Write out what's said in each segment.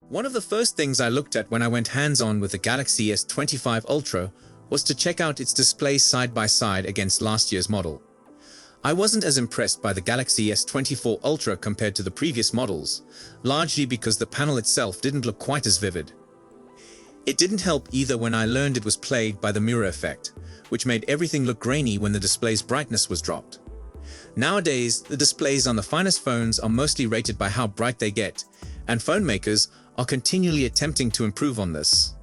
One of the first things I looked at when I went hands-on with the Galaxy S25 Ultra was to check out its display side by side against last year's model. I wasn't as impressed by the Galaxy S24 Ultra compared to the previous models, largely because the panel itself didn't look quite as vivid. It didn't help either when I learned it was plagued by the mirror effect, which made everything look grainy when the display's brightness was dropped. Nowadays, the displays on the finest phones are mostly rated by how bright they get, and phone makers are continually attempting to improve on this.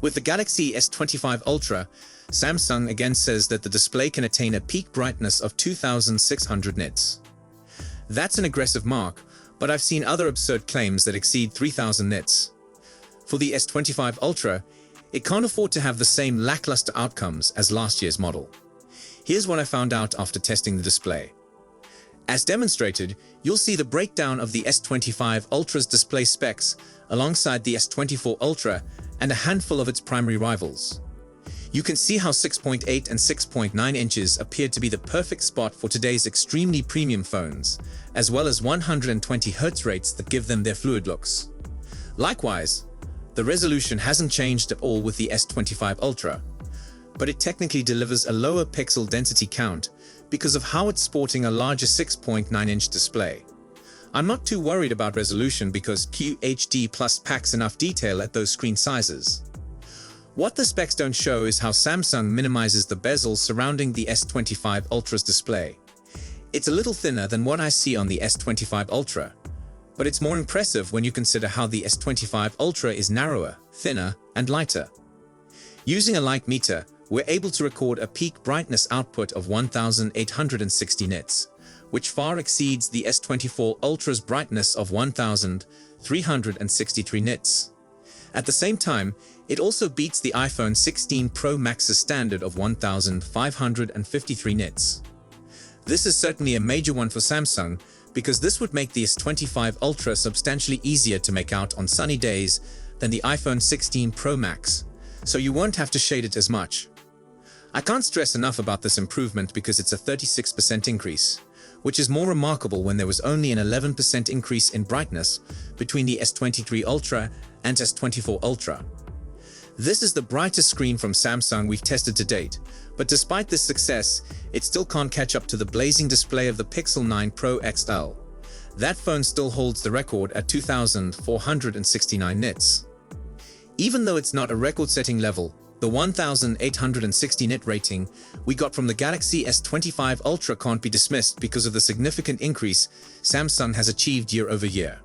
With the Galaxy S25 Ultra, Samsung again says that the display can attain a peak brightness of 2600 nits. That's an aggressive mark, but I've seen other absurd claims that exceed 3000 nits. For the S25 Ultra, it can't afford to have the same lackluster outcomes as last year's model. Here's what I found out after testing the display. As demonstrated, you'll see the breakdown of the S25 Ultra's display specs alongside the S24 Ultra and a handful of its primary rivals. You can see how 6.8 and 6.9 inches appeared to be the perfect spot for today's extremely premium phones, as well as 120 Hz rates that give them their fluid looks. Likewise, the resolution hasn't changed at all with the S25 Ultra, but it technically delivers a lower pixel density count because of how it's sporting a larger 6.9-inch display. I'm not too worried about resolution because QHD Plus packs enough detail at those screen sizes. What the specs don't show is how Samsung minimizes the bezels surrounding the S25 Ultra's display. It's a little thinner than what I see on the S25 Ultra, but it's more impressive when you consider how the S25 Ultra is narrower, thinner, and lighter. Using a light meter, we're able to record a peak brightness output of 1860 nits, which far exceeds the S24 Ultra's brightness of 1363 nits. At the same time, it also beats the iPhone 16 Pro Max's standard of 1553 nits. This is certainly a major one for Samsung because this would make the S25 Ultra substantially easier to make out on sunny days than the iPhone 16 Pro Max, so you won't have to shade it as much. I can't stress enough about this improvement because it's a 36% increase, which is more remarkable when there was only an 11% increase in brightness between the S23 Ultra and S24 Ultra. This is the brightest screen from Samsung we've tested to date, but despite this success, it still can't catch up to the blazing display of the Pixel 9 Pro XL. That phone still holds the record at 2469 nits. Even though it's not a record-setting level, the 1860 nit rating we got from the Galaxy S25 Ultra can't be dismissed because of the significant increase Samsung has achieved year over year.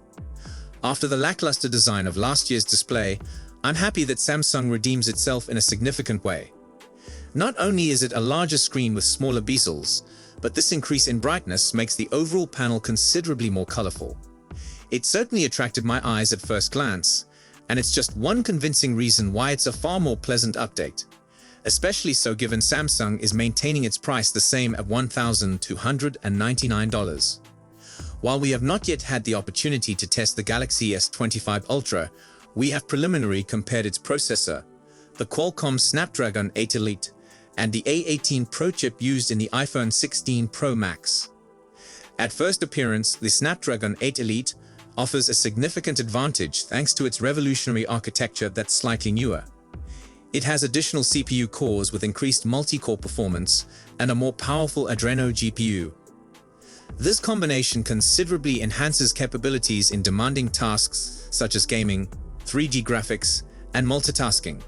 After the lackluster design of last year's display, I'm happy that Samsung redeems itself in a significant way. Not only is it a larger screen with smaller bezels, but this increase in brightness makes the overall panel considerably more colorful. It certainly attracted my eyes at first glance, and it's just one convincing reason why it's a far more pleasant update. Especially so given Samsung is maintaining its price the same at $1,299. While we have not yet had the opportunity to test the Galaxy S25 Ultra, we have preliminarily compared its processor, the Qualcomm Snapdragon 8 Elite, and the A18 Pro chip used in the iPhone 16 Pro Max. At first appearance, the Snapdragon 8 Elite offers a significant advantage thanks to its revolutionary architecture that's slightly newer. It has additional CPU cores with increased multi-core performance and a more powerful Adreno GPU. This combination considerably enhances capabilities in demanding tasks such as gaming, 3D graphics, and multitasking.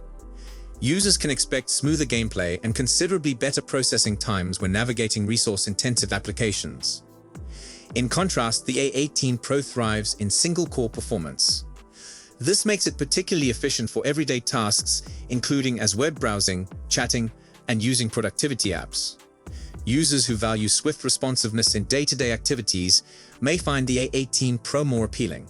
Users can expect smoother gameplay and considerably better processing times when navigating resource-intensive applications. In contrast, the A18 Pro thrives in single-core performance. This makes it particularly efficient for everyday tasks, including as web browsing, chatting, and using productivity apps. Users who value swift responsiveness in day-to-day activities may find the A18 Pro more appealing.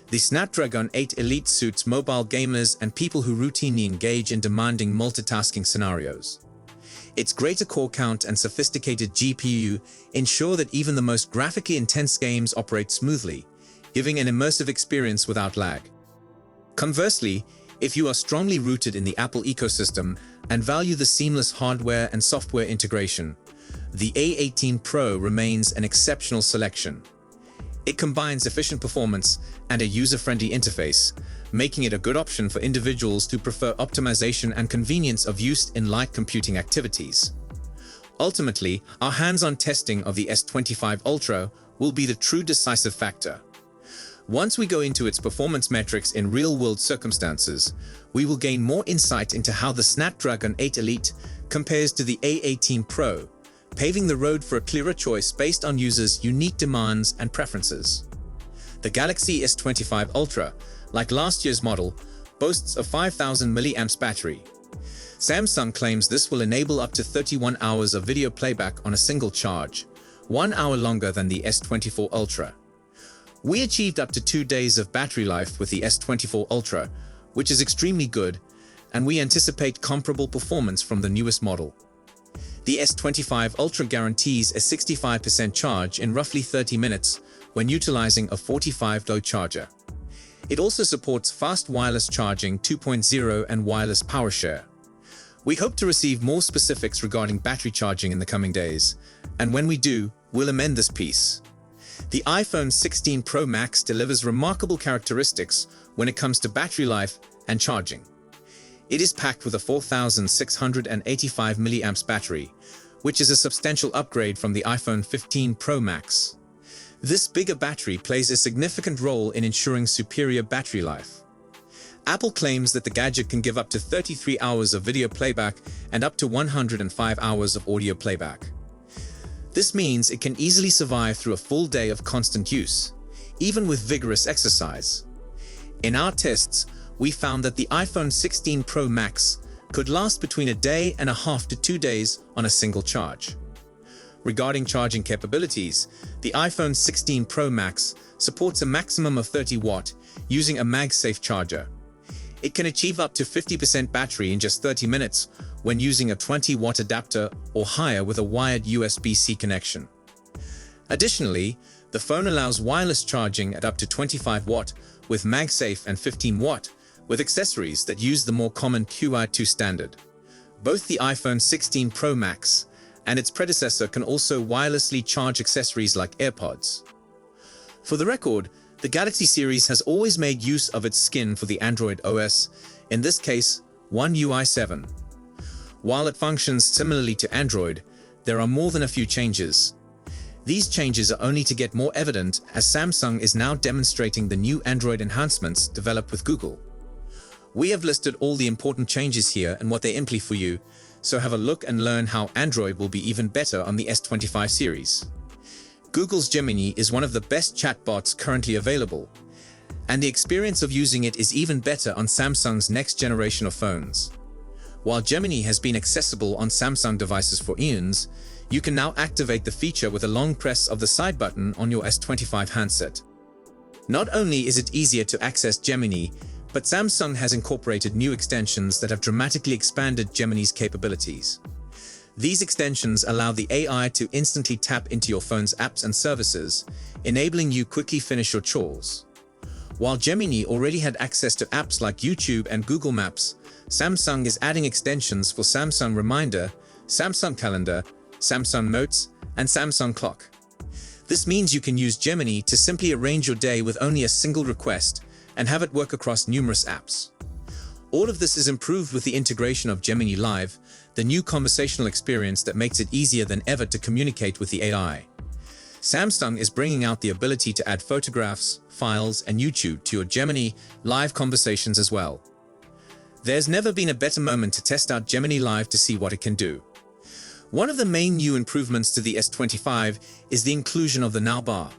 The Snapdragon 8 Elite suits mobile gamers and people who routinely engage in demanding multitasking scenarios. Its greater core count and sophisticated GPU ensure that even the most graphically intense games operate smoothly, giving an immersive experience without lag. Conversely, if you are strongly rooted in the Apple ecosystem and value the seamless hardware and software integration, the A18 Pro remains an exceptional selection. It combines efficient performance and a user-friendly interface, making it a good option for individuals who prefer optimization and convenience of use in light computing activities. Ultimately, our hands-on testing of the S25 Ultra will be the true decisive factor. Once we go into its performance metrics in real-world circumstances, we will gain more insight into how the Snapdragon 8 Elite compares to the A18 Pro, paving the road for a clearer choice based on users' unique demands and preferences. The Galaxy S25 Ultra, like last year's model, boasts a 5000 mAh battery. Samsung claims this will enable up to 31 hours of video playback on a single charge, 1 hour longer than the S24 Ultra. We achieved up to 2 days of battery life with the S24 Ultra, which is extremely good, and we anticipate comparable performance from the newest model. The S25 Ultra guarantees a 65% charge in roughly 30 minutes when utilizing a 45V charger. It also supports fast wireless charging 2.0 and wireless power share. We hope to receive more specifics regarding battery charging in the coming days, and when we do, we'll amend this piece. The iPhone 16 Pro Max delivers remarkable characteristics when it comes to battery life and charging. It is packed with a 4685 mAh battery, which is a substantial upgrade from the iPhone 15 Pro Max. This bigger battery plays a significant role in ensuring superior battery life. Apple claims that the gadget can give up to 33 hours of video playback and up to 105 hours of audio playback. This means it can easily survive through a full day of constant use, even with vigorous exercise. In our tests, we found that the iPhone 16 Pro Max could last between a day and a half to 2 days on a single charge. Regarding charging capabilities, the iPhone 16 Pro Max supports a maximum of 30 watt using a MagSafe charger. It can achieve up to 50% battery in just 30 minutes when using a 20-watt adapter or higher with a wired USB-C connection. Additionally, the phone allows wireless charging at up to 25 watt with MagSafe and 15 watt with accessories that use the more common QI2 standard. Both the iPhone 16 Pro Max and its predecessor can also wirelessly charge accessories like AirPods. For the record, the Galaxy series has always made use of its skin for the Android OS, in this case, One UI 7. While it functions similarly to Android, there are more than a few changes. These changes are only to get more evident as Samsung is now demonstrating the new Android enhancements developed with Google. We have listed all the important changes here and what they imply for you, so have a look and learn how Android will be even better on the S25 series. Google's Gemini is one of the best chatbots currently available, and the experience of using it is even better on Samsung's next generation of phones. While Gemini has been accessible on Samsung devices for eons, you can now activate the feature with a long press of the side button on your S25 handset. Not only is it easier to access Gemini, but Samsung has incorporated new extensions that have dramatically expanded Gemini's capabilities. These extensions allow the AI to instantly tap into your phone's apps and services, enabling you quickly finish your chores. While Gemini already had access to apps like YouTube and Google Maps, Samsung is adding extensions for Samsung Reminder, Samsung Calendar, Samsung Notes, and Samsung Clock. This means you can use Gemini to simply arrange your day with only a single request and have it work across numerous apps. All of this is improved with the integration of Gemini Live, the new conversational experience that makes it easier than ever to communicate with the AI. Samsung is bringing out the ability to add photographs, files, and YouTube to your Gemini Live conversations as well. There's never been a better moment to test out Gemini Live to see what it can do. One of the main new improvements to the S25 is the inclusion of the Now bar.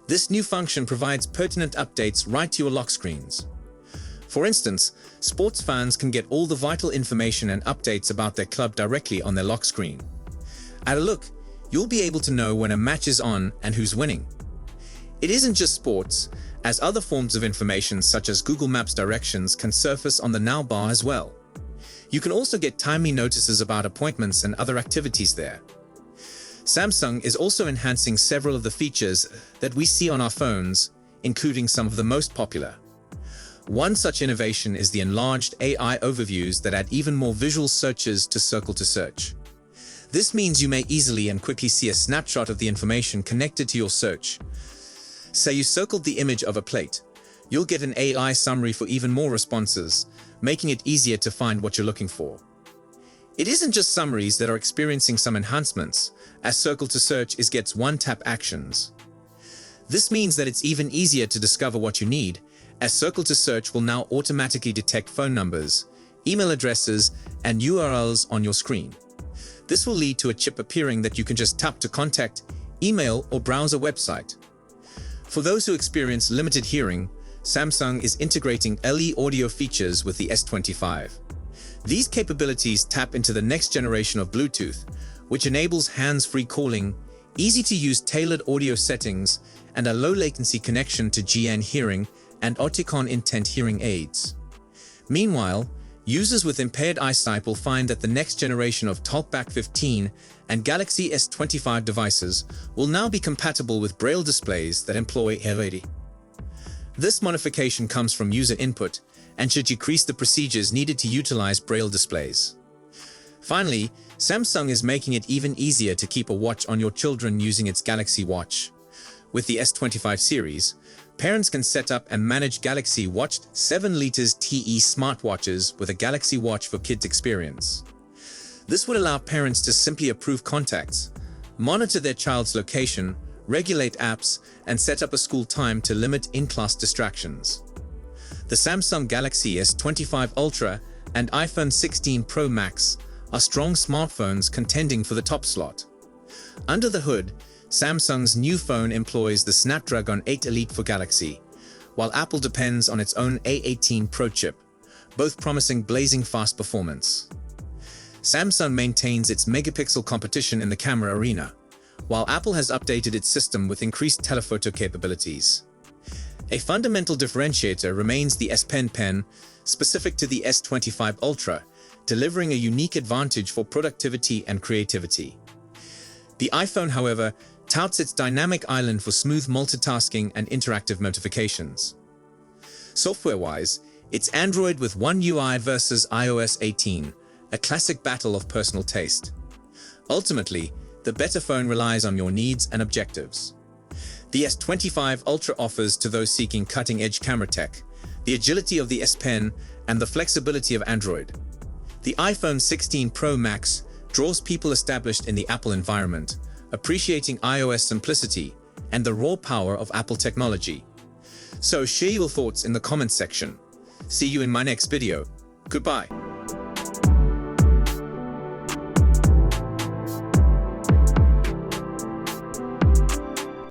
This new function provides pertinent updates right to your lock screens. For instance, sports fans can get all the vital information and updates about their club directly on their lock screen. At a look, you'll be able to know when a match is on and who's winning. It isn't just sports, as other forms of information such as Google Maps directions can surface on the Now bar as well. You can also get timely notices about appointments and other activities there. Samsung is also enhancing several of the features that we see on our phones, including some of the most popular. One such innovation is the enlarged AI overviews that add even more visual searches to Circle to Search. This means you may easily and quickly see a snapshot of the information connected to your search. Say you circled the image of a plate. You'll get an AI summary for even more responses, making it easier to find what you're looking for. It isn't just summaries that are experiencing some enhancements, as Circle to Search gets one-tap actions. This means that it's even easier to discover what you need, as Circle to Search will now automatically detect phone numbers, email addresses, and URLs on your screen. This will lead to a chip appearing that you can just tap to contact, email, or browse a website. For those who experience limited hearing, Samsung is integrating LE audio features with the S25. These capabilities tap into the next generation of Bluetooth, which enables hands-free calling, easy-to-use tailored audio settings, and a low-latency connection to GN hearing and Oticon Intent hearing aids. Meanwhile, users with impaired eyesight will find that the next generation of TalkBack 15 and Galaxy S25 devices will now be compatible with Braille displays that employ Highlights. This modification comes from user input and should decrease the procedures needed to utilize Braille displays. Finally, Samsung is making it even easier to keep a watch on your children using its Galaxy Watch. With the S25 series, parents can set up and manage Galaxy Watch 7 liters TE smartwatches with a Galaxy Watch for Kids experience. This would allow parents to simply approve contacts, monitor their child's location, regulate apps, and set up a school time to limit in-class distractions. The Samsung Galaxy S25 Ultra and iPhone 16 Pro Max are strong smartphones contending for the top slot. Under the hood, Samsung's new phone employs the Snapdragon 8 Elite for Galaxy, while Apple depends on its own A18 Pro chip, both promising blazing fast performance. Samsung maintains its megapixel competition in the camera arena, while Apple has updated its system with increased telephoto capabilities. A fundamental differentiator remains the S Pen, specific to the S25 Ultra, delivering a unique advantage for productivity and creativity. The iPhone, however, touts its dynamic island for smooth multitasking and interactive notifications. Software-wise, it's Android with One UI versus iOS 18, a classic battle of personal taste. Ultimately, the better phone relies on your needs and objectives. The S25 Ultra offers to those seeking cutting-edge camera tech, the agility of the S Pen, and the flexibility of Android. The iPhone 16 Pro Max draws people established in the Apple environment, appreciating iOS simplicity and the raw power of Apple technology. So share your thoughts in the comments section. See you in my next video. Goodbye.